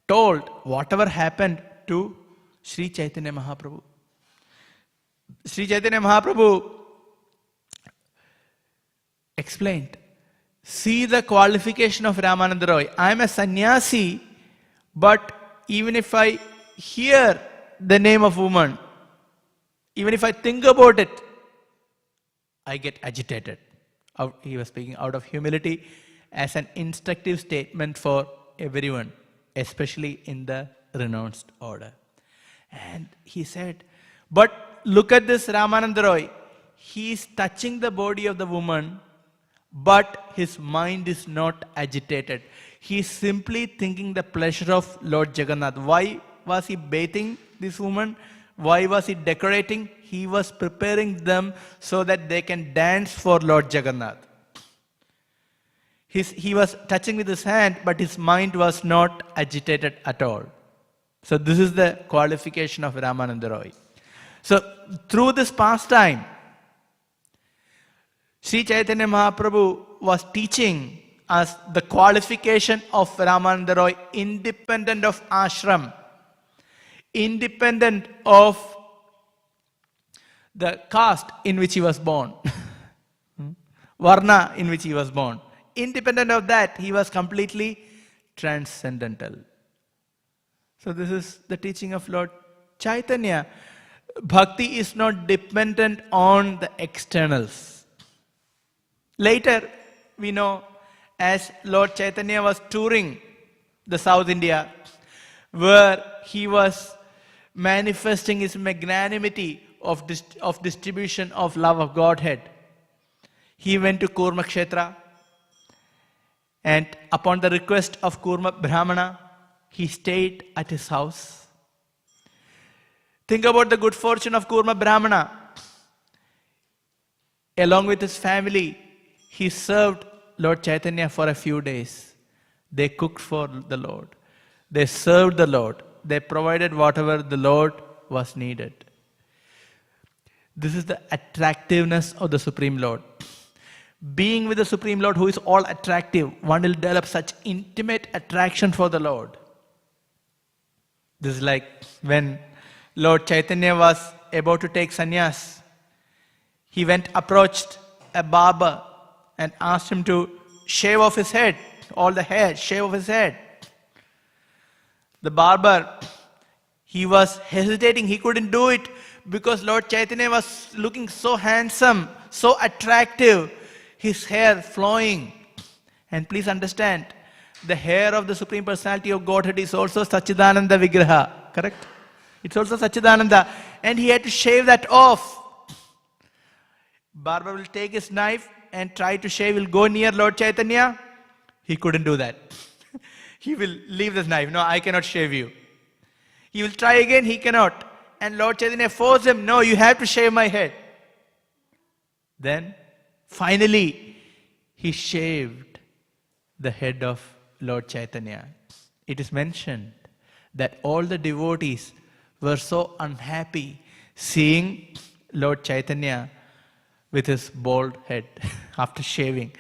told whatever happened to Sri Chaitanya Mahaprabhu. Sri Chaitanya Mahaprabhu explained, see the qualification of Ramananda Roy. I am a sannyasi, but even if I hear the name of woman, even if I think about it, I get agitated. He was speaking out of humility as an instructive statement for everyone, especially in the renounced order. And he said, but look at this Ramananda Roy. He is touching the body of the woman, but his mind is not agitated. He is simply thinking the pleasure of Lord Jagannath. Why was he bathing this woman? Why was he decorating? He was preparing them so that they can dance for Lord Jagannath. He was touching with his hand, but his mind was not agitated at all. So this is the qualification of Ramananda Roy. So through this pastime, Sri Chaitanya Mahaprabhu was teaching us the qualification of Ramananda Roy, independent of ashram, independent of the caste in which he was born. varna in which he was born. Independent of that, he was completely transcendental. So this is the teaching of Lord Chaitanya. Bhakti is not dependent on the externals. Later, we know, as Lord Chaitanya was touring the South India, where he was manifesting his magnanimity of distribution of love of Godhead, he went to Kurma Kshetra, and upon the request of Kurma Brahmana, he stayed at his house. Think about the good fortune of Kurma Brahmana. Along with his family, he served Lord Chaitanya for a few days. They cooked for the Lord. They served the Lord. They provided whatever the Lord was needed. This is the attractiveness of the Supreme Lord. Being with the Supreme Lord, who is all attractive, one will develop such intimate attraction for the Lord. This is like when Lord Chaitanya was about to take sannyas. He approached a barber and asked him to shave off his head, all the hair, shave off his head. The barber, he was hesitating, he couldn't do it because Lord Chaitanya was looking so handsome, so attractive, his hair flowing. And please understand, the hair of the Supreme Personality of Godhead is also Sachidananda Vigraha, correct? It's also Sachidananda. And he had to shave that off. Barber will take his knife and try to shave, will go near Lord Chaitanya. He couldn't do that. He will leave this knife. No, I cannot shave you. He will try again, he cannot. And Lord Chaitanya forced him, no, you have to shave my head. Then, finally, he shaved the head of Lord Chaitanya. It is mentioned that all the devotees were so unhappy seeing Lord Chaitanya with his bald head after shaving.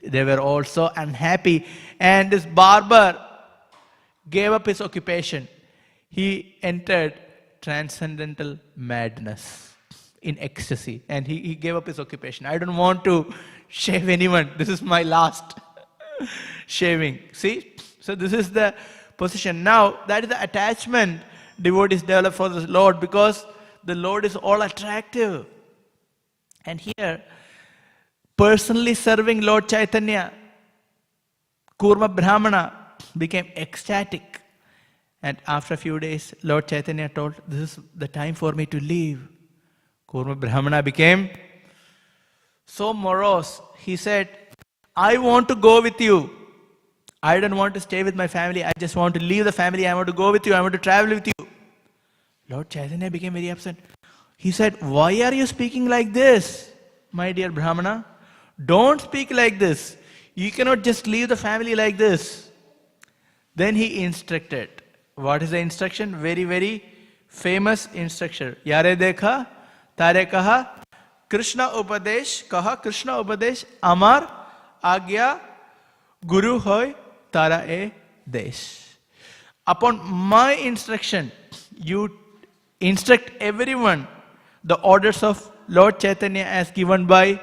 They were all so unhappy. And this barber gave up his occupation. He entered transcendental madness in ecstasy. And he gave up his occupation. I don't want to shave anyone. This is my last shaving. See? So this is the position. Now, that is the attachment devotees develop for the Lord, because the Lord is all attractive. And here, personally serving Lord Chaitanya, Kurma Brahmana became ecstatic. And after a few days, Lord Chaitanya told, this is the time for me to leave. Kurma Brahmana became so morose. He said, I want to go with you. I don't want to stay with my family. I just want to leave the family. I want to go with you. I want to travel with you. Lord Chaitanya became very upset. He said, why are you speaking like this, my dear Brahmana? Don't speak like this. You cannot just leave the family like this. Then he instructed. What is the instruction? Very, very famous instruction. Yare dekha, tare kaha, Krishna upadesh, kaha Krishna upadesh, amar agya, guru hoy, tara e desh. Upon my instruction, you instruct everyone the orders of Lord Chaitanya as given by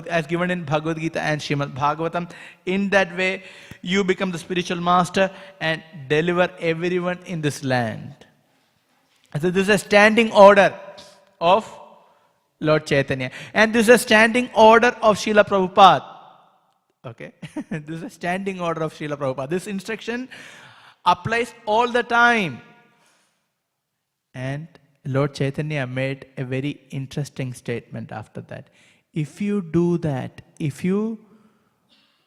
as given in Bhagavad Gita and Śrīmad Bhāgavatam. In that way, you become the spiritual master and deliver everyone in this land. So this is a standing order of Lord Chaitanya. And this is a standing order of Srila Prabhupada. Okay? This is a standing order of Srila Prabhupada. This instruction applies all the time. And Lord Chaitanya made a very interesting statement after that. If you do that, if you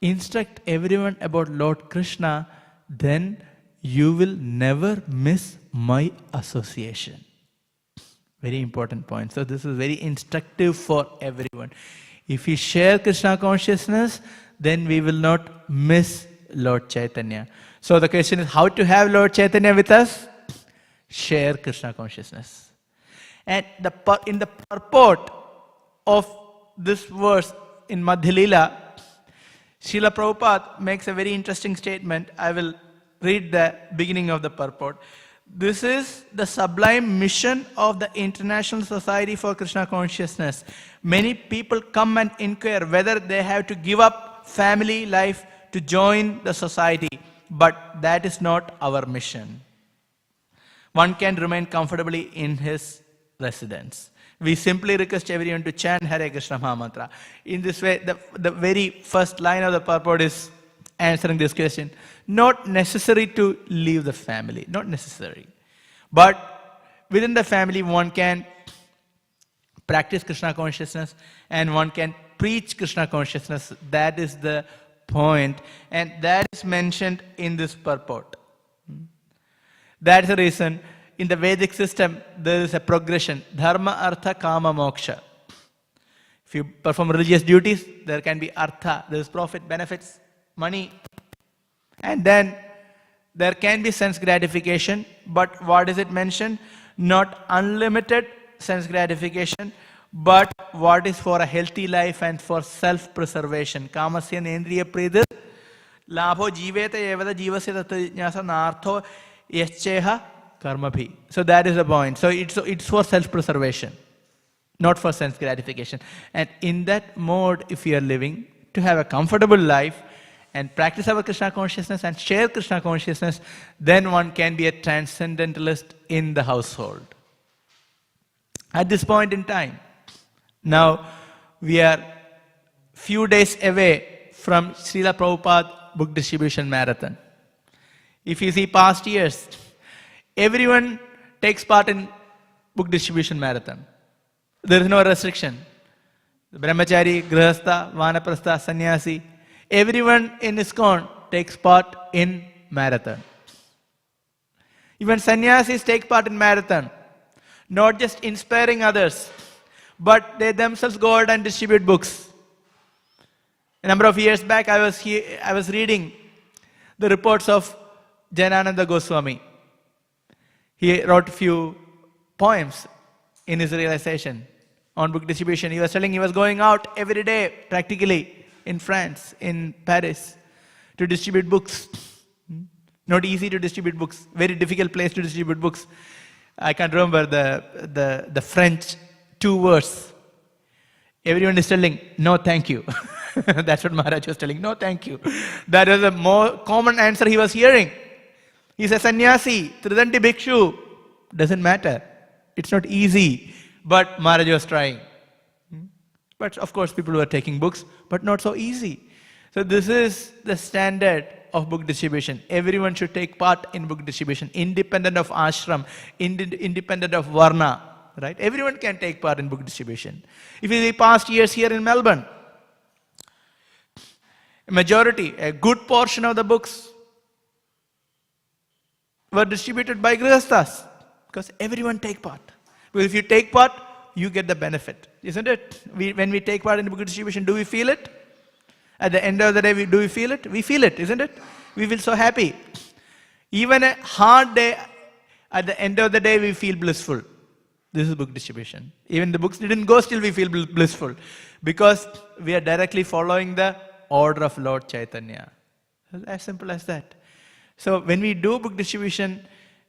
instruct everyone about Lord Krishna, then you will never miss my association. Very important point. So this is very instructive for everyone. If we share Krishna consciousness, then we will not miss Lord Chaitanya. So the question is, how to have Lord Chaitanya with us? Share Krishna consciousness. And in the purport of this verse in Madhya Lila, Srila Prabhupada makes a very interesting statement. I will read the beginning of the purport. This is the sublime mission of the International Society for Krishna Consciousness. Many people come and inquire whether they have to give up family life to join the society. But that is not our mission. One can remain comfortably in his residence. We simply request everyone to chant Hare Krishna Mahamantra. In this way, the very first line of the purport is answering this question. Not necessary to leave the family, not necessary. But within the family, one can practice Krishna consciousness and one can preach Krishna consciousness. That is the point, and that is mentioned in this purport. That's the reason in the Vedic system there is a progression: dharma, artha, kama, moksha. If you perform religious duties, there can be artha, there is profit, benefits, money, and then there can be sense gratification. But what is it mentioned? Not unlimited sense gratification, but what is for a healthy life and for self-preservation. Kamasya nendriya pridhir labho jiveta evada jivasya tattva nartho yascheha karmabhi. So that is the point. So it's for self-preservation, not for sense gratification. And in that mode, if we are living to have a comfortable life and practice our Krishna consciousness and share Krishna consciousness, then one can be a transcendentalist in the household. At this point in time, now we are few days away from Srila Prabhupada book distribution marathon. If you see past years, everyone takes part in book distribution marathon. There is no restriction. The Brahmachari, Grihastha, Vanaprastha, Sannyasi, everyone in ISKCON takes part in marathon. Even sannyasis take part in marathon, not just inspiring others, but they themselves go out and distribute books. A number of years back, I was reading the reports of Janananda Goswami. He wrote a few poems in his realization on book distribution. He was telling he was going out every day, practically, in France, in Paris, to distribute books. Not easy to distribute books, very difficult place to distribute books. I can't remember the French 2 words. Everyone is telling, no thank you. That's what Maharaj was telling, no thank you. That was a more common answer he was hearing. He's a sannyasi, Tridanti Bhikshu. Doesn't matter. It's not easy. But Maharaj was trying. But of course people were taking books, but not so easy. So this is the standard of book distribution. Everyone should take part in book distribution, independent of ashram, independent of varna. Right? Everyone can take part in book distribution. If you see past years here in Melbourne, a good portion of the books were distributed by Grihasthas, because everyone take part. Because if you take part, you get the benefit, isn't it? When we take part in book distribution, do we feel it? At the end of the day, do we feel it? We feel it, isn't it? We feel so happy. Even a hard day, at the end of the day, we feel blissful. This is book distribution. Even the books didn't go, still we feel blissful. Because we are directly following the order of Lord Chaitanya. As simple as that. So when we do book distribution,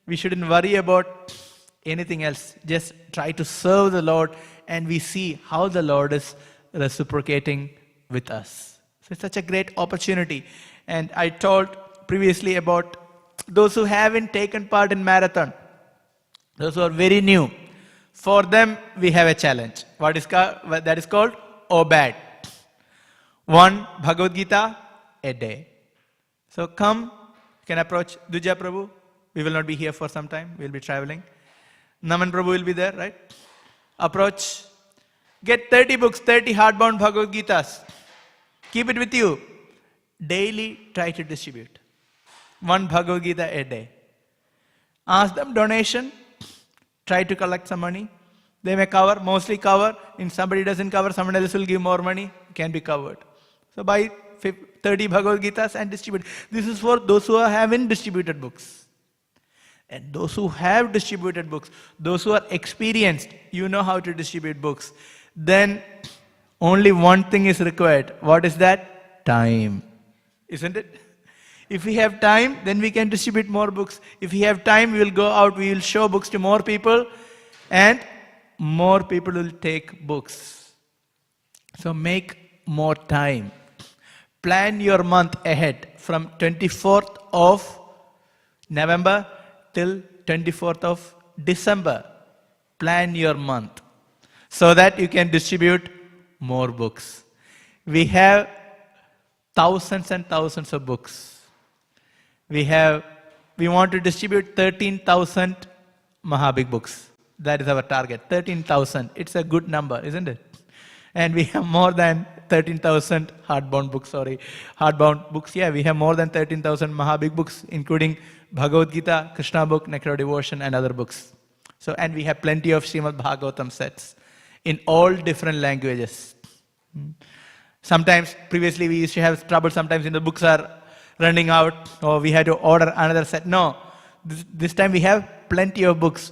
we shouldn't worry about anything else. Just try to serve the Lord, and we see how the Lord is reciprocating with us. So it's such a great opportunity. And I told previously about those who haven't taken part in marathon, those who are very new. For them, we have a challenge. That is called OBAD. 1 Bhagavad Gita a day. So come, you can approach Duja Prabhu. We will not be here for some time. We will be traveling. Naman Prabhu will be there, right? Approach. Get 30 books, 30 hardbound Bhagavad Gitas. Keep it with you. Daily try to distribute. 1 Bhagavad Gita a day. Ask them donation. Try to collect some money. They may cover, mostly cover. If somebody doesn't cover, someone else will give more money. Can be covered. So buy 30 Bhagavad Gitas and distribute. This is for those who haven't distributed books. And those who have distributed books, those who are experienced, you know how to distribute books. Then only one thing is required. What is that? Time. Isn't it? If we have time, then we can distribute more books. If we have time, we will go out, we will show books to more people, and more people will take books. So make more time. Plan your month ahead from 24th of November till 24th of December. Plan your month so that you can distribute more books. We have thousands and thousands of books. We want to distribute 13,000 Mahabig books. That is our target, 13,000. It's a good number, isn't it? And we have more than 13,000 hardbound books. Yeah, we have more than 13,000 Mahabig books, including Bhagavad Gita, Krishna book, Nectar Devotion, and other books. So, and we have plenty of Śrīmad Bhāgavatam sets in all different languages. Sometimes, previously we used to have trouble, sometimes the books are running out, or we had to order another set. No, this time we have plenty of books.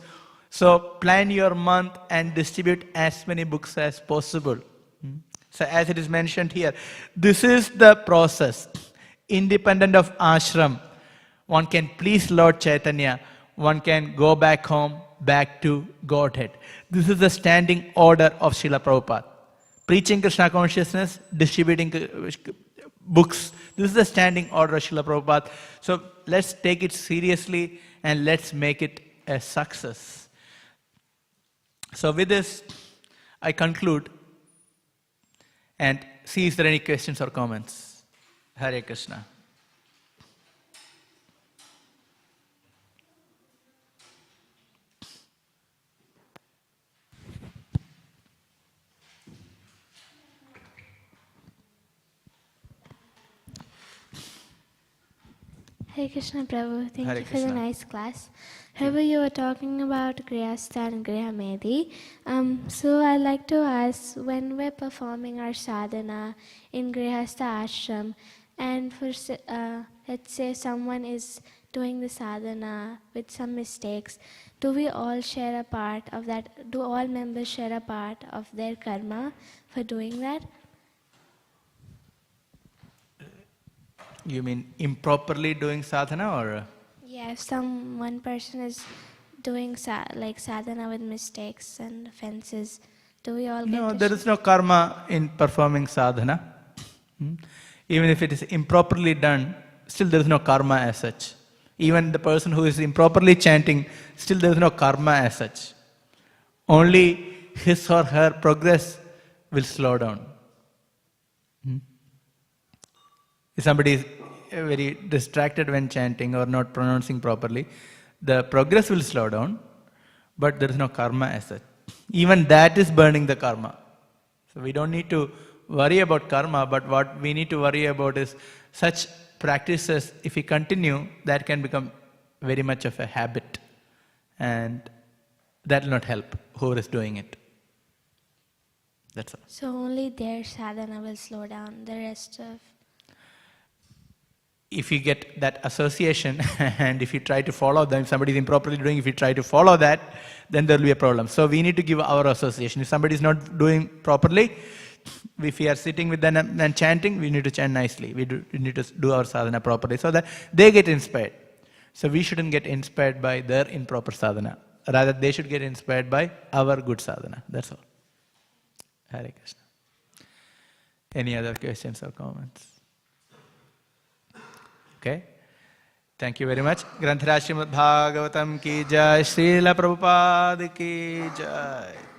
So plan your month and distribute as many books as possible. So as it is mentioned here, this is the process. Independent of ashram, one can please Lord Chaitanya, one can go back home, back to Godhead. This is the standing order of Srila Prabhupada. Preaching Krishna consciousness, distributing books. This is the standing order of Srila Prabhupada. So let's take it seriously and let's make it a success. So with this, I conclude and see if there are any questions or comments. Hare Krishna. Hare Krishna Prabhu, thank Hare you for Krishna. the nice class. Prabhu, you were talking about Grihastha and Grihamedhi. So I'd like to ask, when we're performing our sadhana in Grihastha ashram, and for let's say someone is doing the sadhana with some mistakes, do we all share a part of that? Do all members share a part of their karma for doing that? You mean improperly doing sadhana, or? Yeah, if one person is doing sadhana with mistakes and offenses, do we all get No, to there is no karma in performing sadhana. Even if it is improperly done, still there is no karma as such. Even the person who is improperly chanting, still there is no karma as such. Only his or her progress will slow down. If somebody is very distracted when chanting or not pronouncing properly, the progress will slow down, but there is no karma as such. Even that is burning the karma. So we don't need to worry about karma, but what we need to worry about is such practices, if we continue, that can become very much of a habit, and that will not help whoever is doing it. That's all. So only their sadhana will slow down, the rest of... If you get that association and if you try to follow them, if somebody is improperly doing, if you try to follow that, then there will be a problem. So we need to give our association. If somebody is not doing properly, if we are sitting with them and chanting, we need to chant nicely. We need to do our sadhana properly so that they get inspired. So we shouldn't get inspired by their improper sadhana. Rather, they should get inspired by our good sadhana. That's all. Hare Krishna. Any other questions or comments? Okay. Thank you very much. Śrīmad Bhāgavatam ki jai, Srila Prabhupada ki jai.